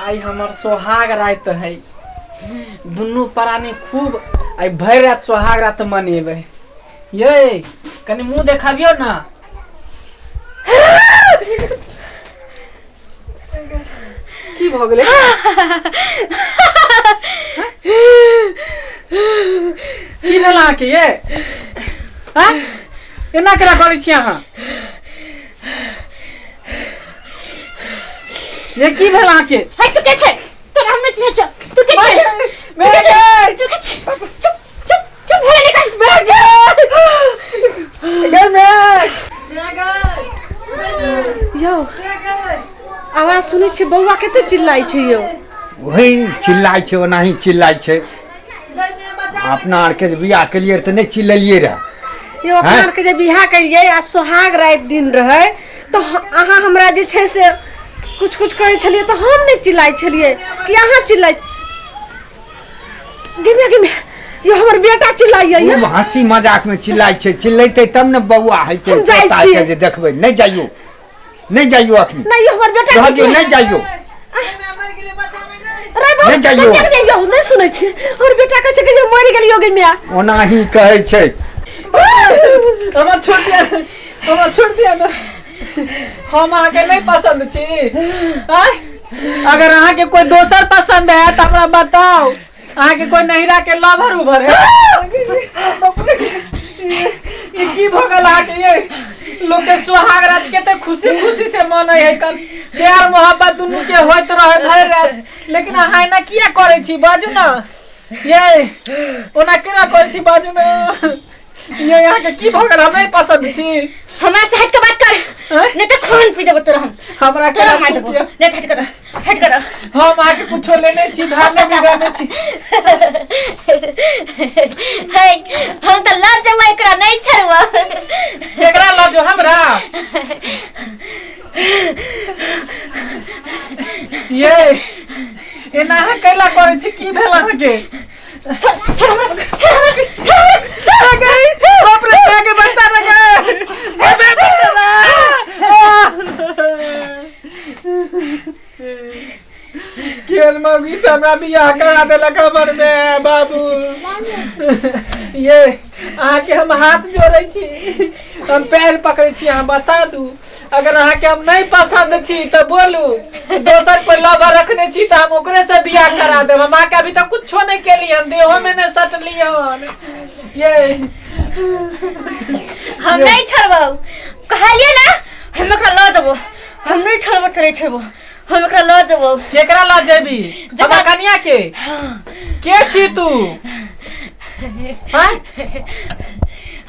आई हमर सोहाग रात है दुनू प्राणी खूब आई भर रात सोहाग रात मनेबे ये कनी मुंह देखाबियो ना की भ गेलै की भेला के ये हां एना केना करै छी अहाँ ये की भेला के है तू के छै तोरा हम नहीं छ तू के छै मैं तू के छै चुप चुप चुप भेले निकल गए मैं यो आवाज सुनै छी बौआ कते चिल्लाइ छै यो वही चिल्लाइ छै ओनाही चिल्लाइ छै अपना आर के बियाह केलिए त नहीं चिल्लिए रहा यो अपना आर के जे बियाह करिए आ सोहाग रात दिन रहे तो अहाँ हमरा जे छै से कुछ कुछ कहै छलिए तो हम नहीं चिल्लाइ छलिए कि अहाँ चिल्लाइ गिमे यो हमर बेटा चिल्लाइए वो हंसी मजाक में चिल्लाइ छै चिल्लैते तब न बौआ हेते पता के जे देखबै नहीं जाइयो अखनी नहीं हमर बेटा नहीं जाइयो नहीं जाइयो नहीं सुनै छी और बेटा कहै छै कि जे मरि गेलियो गे मिया ओनाही कहै छै हमर छोड़ दिया ना हम अहाँ के नहीं पसंद छी अगर अहाँ के कोई दोसर पसंद है तो हमरा बताओ अहाँ के कोई नहिरा के लवर उभर है ये की भगल अहाँ के ये लोग के सुहाग रात केते खुशी खुशी से मनै है कल प्यार मोहब्बत दुनू के होइत रहे भर रात लेकिन अहाँ ना किया करे छी बाजू ना ये ओना केना करे छी बाजू ना ये यहाँ के की भगल हम नहीं पसंद छी हमरा से हट के बात कर नहीं तो खून पी जब तोरा हम हमरा के नहीं हट कर हम आके कुछो लेने छी धान में बिगाने छी हम तो लड़ जमा एकरा नहीं छरवा केकरा लजो हमरा ये एना कैला करे छी की भेला के बाप रे आगे बच्चा लगे अबे बच्चा केन मौगी से हमरा बियाह करा देला खबर में बाबू ये आके हम हाथ जोड़ै छी हम पैर पकड़ै छी हम बता दू अगर अहाँ के हम नहीं पसंद छी तो बोलू दोसर कोई लवर रखने छी तो हम ओकरे से बियाह करा देब हम आके अभी तक कुछो नहीं केली हम देहो में नहीं सटली हन ये हम नहीं छड़बो कहलिए ना हम एकरा ल जबो हम नहीं छड़बो तरे छड़बो हम एकरा ल जबो केकरा ल जेबी हमरा कन्या के छी तू हां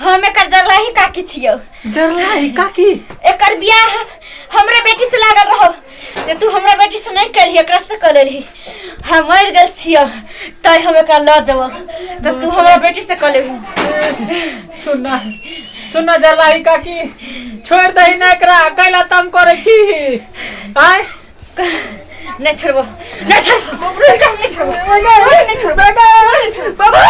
हम एकर जरलाही काकी छियो जरलाही काकी एकर बियाह हमरे बेटी से लागल रहो जे तू हमरा बेटी से नहीं कली एकरा से कर लेली हम मर गेल छियो तै हम एकरा ल जबो त तू हमरा बेटी से कर लेबी सुना जरलाही काकी छोड़ दही ना एकरा कैला तंग करे छी आय नहीं छोड़बो नहीं छोड़बो नहीं छोड़बो बाबा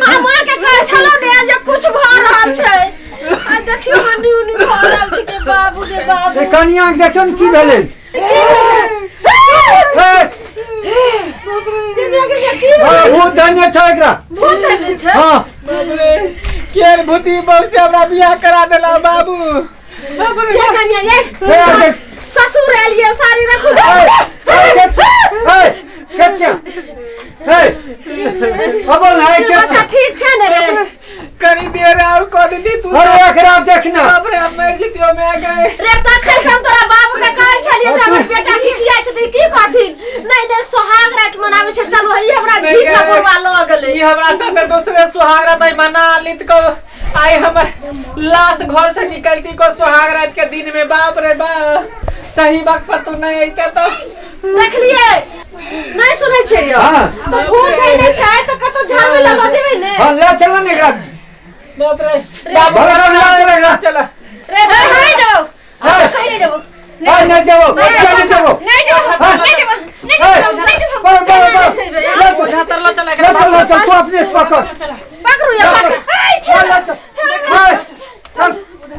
हमरा के कहै छलो ने जे कुछ भ रहल छै आ देखियो हनी उनी भ रहल छै के बाबू कन्या देखियो न की भेलै भूत धन्य छ एकरा भूत धन्य छ हां बाप रे केर भूती बहु से हमरा बियाह करा देला बाबू बाप रे ये कन्या ये ससुर एलिए सारी रखू कच्चा अब नहीं के अच्छा ठीक छै ने रे करी दे रे और को दी तू अरे एकरा देखना बाप रे हम मर जितियो में आ गए रे तखन हम तोरा बाबू के कहै छलिए जे हमर बेटा की किया छै की कहथिन नहीं सुहाग रात मनाबै छै चलो ई हमरा ठीक न बुरवा ल गेलै ई हमरा साथे दूसरे सुहाग रात मना लित को आई हमर लाश घर से निकलती को सुहाग रात के दिन में बाप रे बाप सही वक्त पर तू नहीं आइते तो देख लिए नहीं सुनै छै यो तो भूत है नहीं छै तो कतो झाड़ में लगा देबै ने हां ले चलो ने एकरा बाप रे चला रे नहीं जाओ कहीं नहीं जाओ नहीं जाओ नहीं जाओ नहीं जाओ नहीं जाओ नहीं बड़ बड़ बड़ ओझा तरला चला चल तू अपने से पकड़